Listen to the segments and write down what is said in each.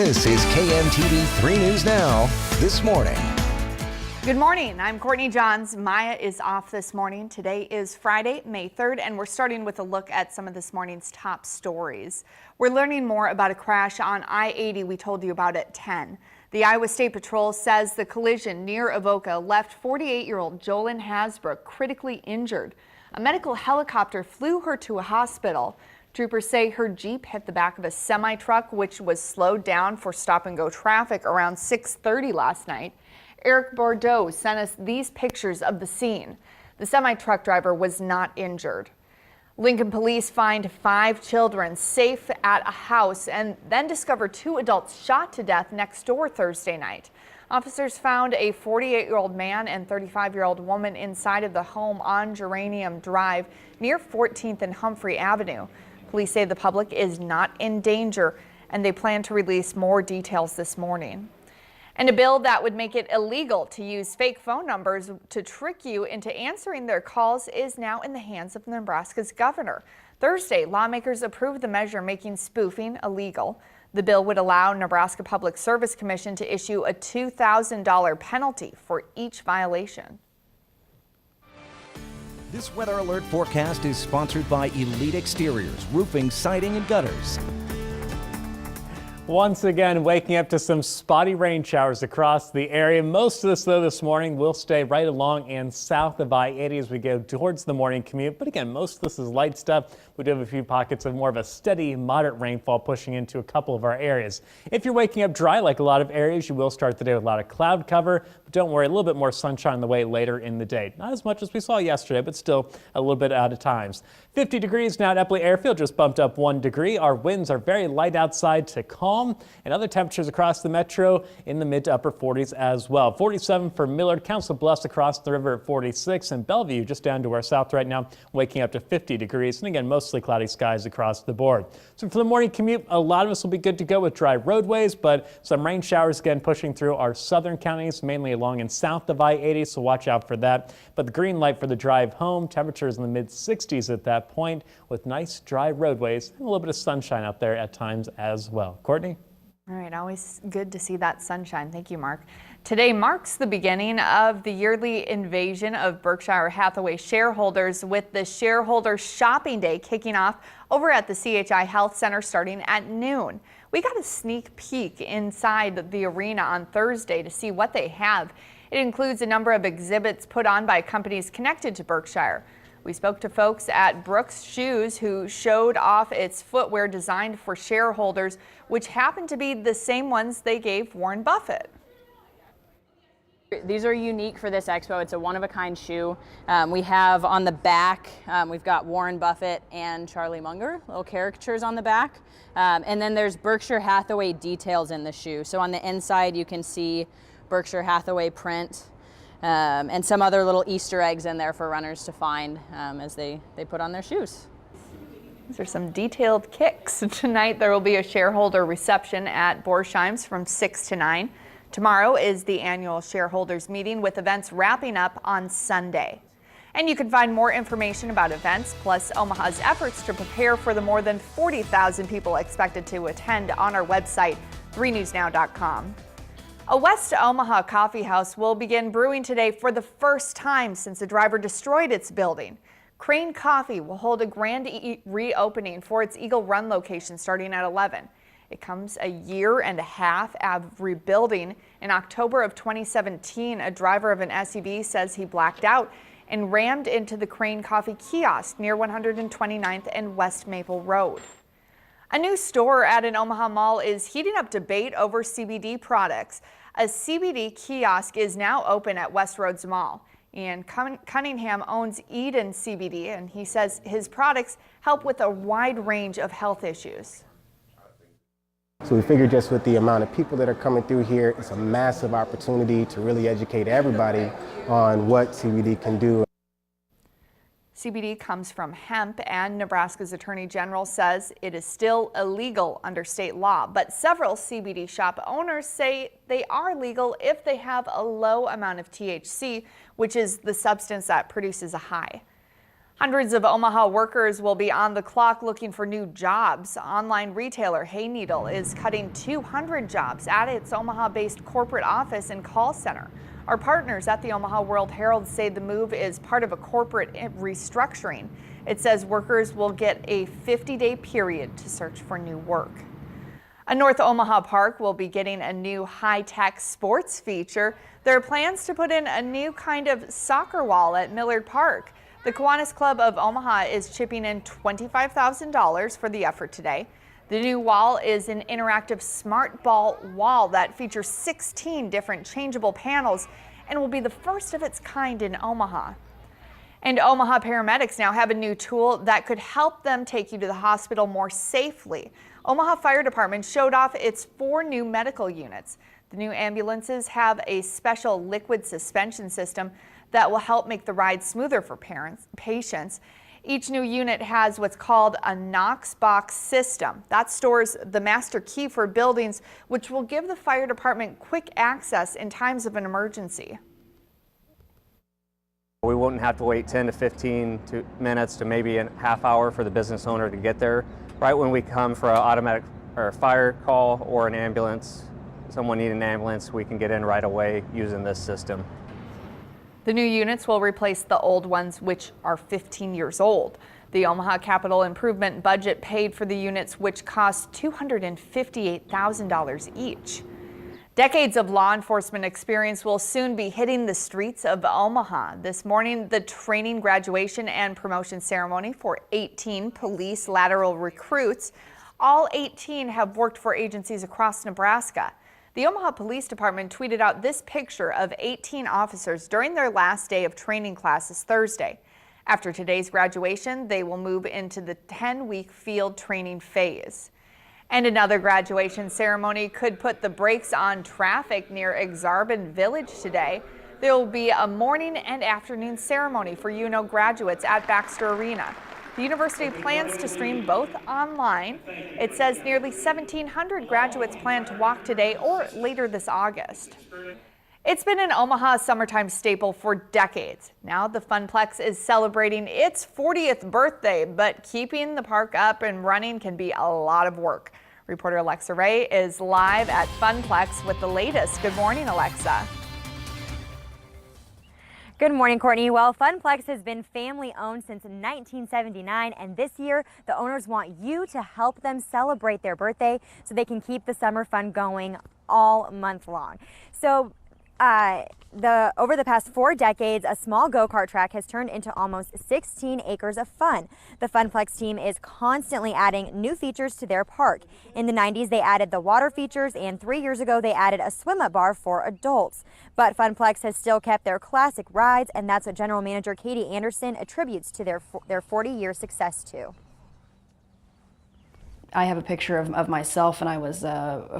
This is KMTV 3 News Now, this morning. Good morning. I'm Courtney Johns. Maya is off this morning. Today is Friday, May 3rd, and we're starting with a look at some of this morning's top stories. We're learning more about a crash on I-80 we told you about at 10. The Iowa State Patrol says the collision near Avoca left 48-year-old Jolyn Hasbrook critically injured. A medical helicopter flew her to a hospital. Troopers say her Jeep hit the back of a semi-truck, which was slowed down for stop-and-go traffic around 6:30 last night. Eric Bordeaux sent us these pictures of the scene. The semi-truck driver was not injured. Lincoln police find 5 children safe at a house and then discovered 2 adults shot to death next door Thursday night. Officers found a 48-year-old man and 35-year-old woman inside of the home on Geranium Drive near 14th and Humphrey Avenue. Police say the public is not in danger, and they plan to release more details this morning. And a bill that would make it illegal to use fake phone numbers to trick you into answering their calls is now in the hands of Nebraska's governor. Thursday, lawmakers approved the measure making spoofing illegal. The bill would allow Nebraska Public Service Commission to issue a $2,000 penalty for each violation. This weather alert forecast is sponsored by Elite Exteriors, roofing, siding, and gutters. Once again, waking up to some spotty rain showers across the area. Most of this, though, this morning will stay right along and south of I-80 as we go towards the morning commute. But again, most of this is light stuff. We do have a few pockets of more of a steady, moderate rainfall pushing into a couple of our areas. If you're waking up dry, like a lot of areas, you will start the day with a lot of cloud cover. But don't worry, a little bit more sunshine on the way later in the day. Not as much as we saw yesterday, but still a little bit out of times. 50 degrees now at Epley Airfield, just bumped up 1 degree. Our winds are very light outside to calm, and other temperatures across the metro in the mid to upper 40s as well. 47 for Millard, Council Bluffs across the river at 46, and Bellevue just down to our south right now, waking up to 50 degrees. And again, mostly cloudy skies across the board. So for the morning commute, a lot of us will be good to go with dry roadways, but some rain showers again pushing through our southern counties, mainly along and south of I-80, so watch out for that. But the green light for the drive home, temperatures in the mid 60s at that point, with nice dry roadways and a little bit of sunshine out there at times as well. Courtney? All right, always good to see that sunshine. Thank you, Mark. Today marks the beginning of the yearly invasion of Berkshire Hathaway shareholders, with the shareholder shopping day kicking off over at the CHI Health Center starting at noon. We got a sneak peek inside the arena on Thursday to see what they have. It includes a number of exhibits put on by companies connected to Berkshire. We spoke to folks at Brooks Shoes who showed off its footwear designed for shareholders, which happened to be the same ones they gave Warren Buffett. These are unique for this expo. It's a one-of-a-kind shoe. We have on the back, we've got Warren Buffett and Charlie Munger, little caricatures on the back. And then there's Berkshire Hathaway details in the shoe. So on the inside you can see Berkshire Hathaway print. And some other little Easter eggs in there for runners to find as they put on their shoes. These are some detailed kicks. Tonight there will be a shareholder reception at Borsheim's from 6 to 9. Tomorrow is the annual shareholders meeting, with events wrapping up on Sunday. And you can find more information about events, plus Omaha's efforts to prepare for the more than 40,000 people expected to attend on our website, 3newsnow.com. A West Omaha coffee house will begin brewing today for the first time since a driver destroyed its building. Crane Coffee will hold a grand reopening for its Eagle Run location starting at 11. It comes a year and a half of rebuilding. In October of 2017, a driver of an SUV says he blacked out and rammed into the Crane Coffee kiosk near 129th and West Maple Road. A new store at an Omaha mall is heating up debate over CBD products. A CBD kiosk is now open at Westroads Mall. Ian Cunningham owns Eden CBD, and he says his products help with a wide range of health issues. So we figured just with the amount of people that are coming through here, it's a massive opportunity to really educate everybody on what CBD can do. CBD comes from hemp, and Nebraska's Attorney General says it is still illegal under state law. But several CBD shop owners say they are legal if they have a low amount of THC, which is the substance that produces a high. Hundreds of Omaha workers will be on the clock looking for new jobs. Online retailer Hayneedle is cutting 200 jobs at its Omaha-based corporate office and call center. Our partners at the Omaha World Herald say the move is part of a corporate restructuring. It says workers will get a 50-day period to search for new work. A North Omaha park will be getting a new high-tech sports feature. There are plans to put in a new kind of soccer wall at Millard Park. The Kiwanis Club of Omaha is chipping in $25,000 for the effort today. The new wall is an interactive smart ball wall that features 16 different changeable panels and will be the first of its kind in Omaha. And Omaha paramedics now have a new tool that could help them take you to the hospital more safely. Omaha Fire Department showed off its 4 new medical units. The new ambulances have a special liquid suspension system that will help make the ride smoother for patients. Each new unit has what's called a Knox box system. That stores the master key for buildings, which will give the fire department quick access in times of an emergency. We wouldn't have to wait 10 to 15 minutes to maybe a half hour for the business owner to get there. Right when we come for an automatic or fire call or an ambulance, someone needing an ambulance, we can get in right away using this system. The new units will replace the old ones, which are 15 years old. The Omaha Capital Improvement budget paid for the units, which cost $258,000 each. Decades of law enforcement experience will soon be hitting the streets of Omaha. This morning, the training, graduation, and promotion ceremony for 18 police lateral recruits. All 18 have worked for agencies across Nebraska. The Omaha Police Department tweeted out this picture of 18 officers during their last day of training classes Thursday. After today's graduation, they will move into the 10-week field training phase. And another graduation ceremony could put the brakes on traffic near Exarban Village today. There will be a morning and afternoon ceremony for UNO graduates at Baxter Arena. The university plans to stream both online. It says nearly 1,700 graduates plan to walk today or later this August. It's been an Omaha summertime staple for decades. Now the Funplex is celebrating its 40th birthday, but keeping the park up and running can be a lot of work. Reporter Alexa Ray is live at Funplex with the latest. Good morning, Alexa. Good morning, Courtney. Well, Funplex has been family-owned since 1979, and this year the owners want you to help them celebrate their birthday so they can keep the summer fun going all month long. So over the past 4 decades, a small go-kart track has turned into almost 16 acres of fun. The Funplex team is constantly adding new features to their park. In the 90s, they added the water features, and 3 years ago, they added a swim-up bar for adults. But Funplex has still kept their classic rides, and that's what General Manager Katie Anderson attributes to their 40-year success to. I have a picture of myself, and I was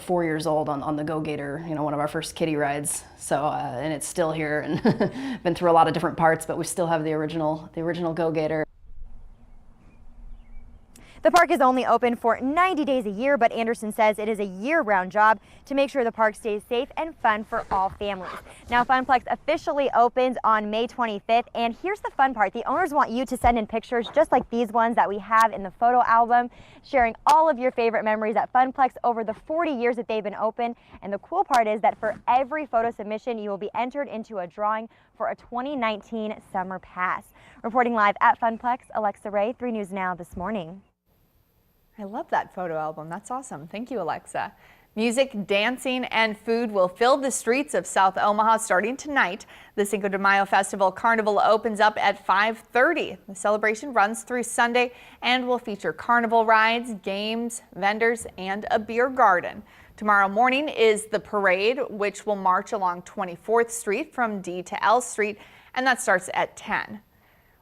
4 years old on the Go Gator, you know, one of our first kiddie rides. So, and it's still here, and been through a lot of different parts, but we still have the original Go Gator. The park is only open for 90 days a year, but Anderson says it is a year-round job to make sure the park stays safe and fun for all families. Now, Funplex officially opens on May 25th, and here's the fun part. The owners want you to send in pictures just like these ones that we have in the photo album, sharing all of your favorite memories at Funplex over the 40 years that they've been open. And the cool part is that for every photo submission, you will be entered into a drawing for a 2019 Summer Pass. Reporting live at Funplex, Alexa Ray, 3 News Now this morning. I love that photo album. That's awesome. Thank you, Alexa. Music, dancing, and food will fill the streets of South Omaha starting tonight. The Cinco de Mayo Festival Carnival opens up at 5:30. The celebration runs through Sunday and will feature carnival rides, games, vendors, and a beer garden. Tomorrow morning is the parade, which will march along 24th Street from D to L Street, and that starts at 10.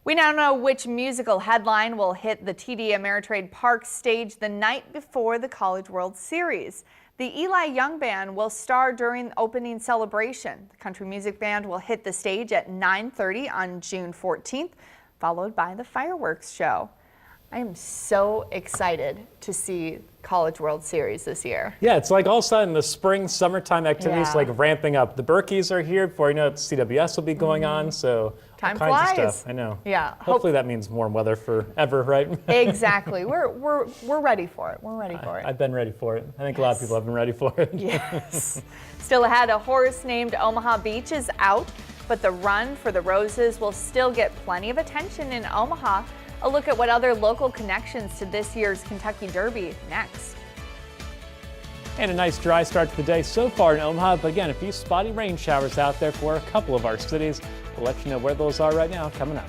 We now know which musical headline will hit the TD Ameritrade Park stage the night before the College World Series. The Eli Young Band will star during the opening celebration. The country music band will hit the stage at 9:30 on June 14th, followed by the fireworks show. I am so excited to see College World Series this year. Yeah, it's like all of a sudden the spring, summertime activities like ramping up. The Berkeys are here before you know it, CWS will be going on. So Time All kinds flies. of stuff. I know. Yeah. Hopefully that means warm weather forever, right? Exactly. We're ready for it. We're ready for it. I've been ready for it. I think a lot of people have been ready for it. Yes. Still ahead, a horse named Omaha Beach is out, but the Run for the Roses will still get plenty of attention in Omaha. A look at what other local connections to this year's Kentucky Derby next. And a nice dry start to the day so far in Omaha, but again, a few spotty rain showers out there for a couple of our cities. We'll let you know where those are right now coming up.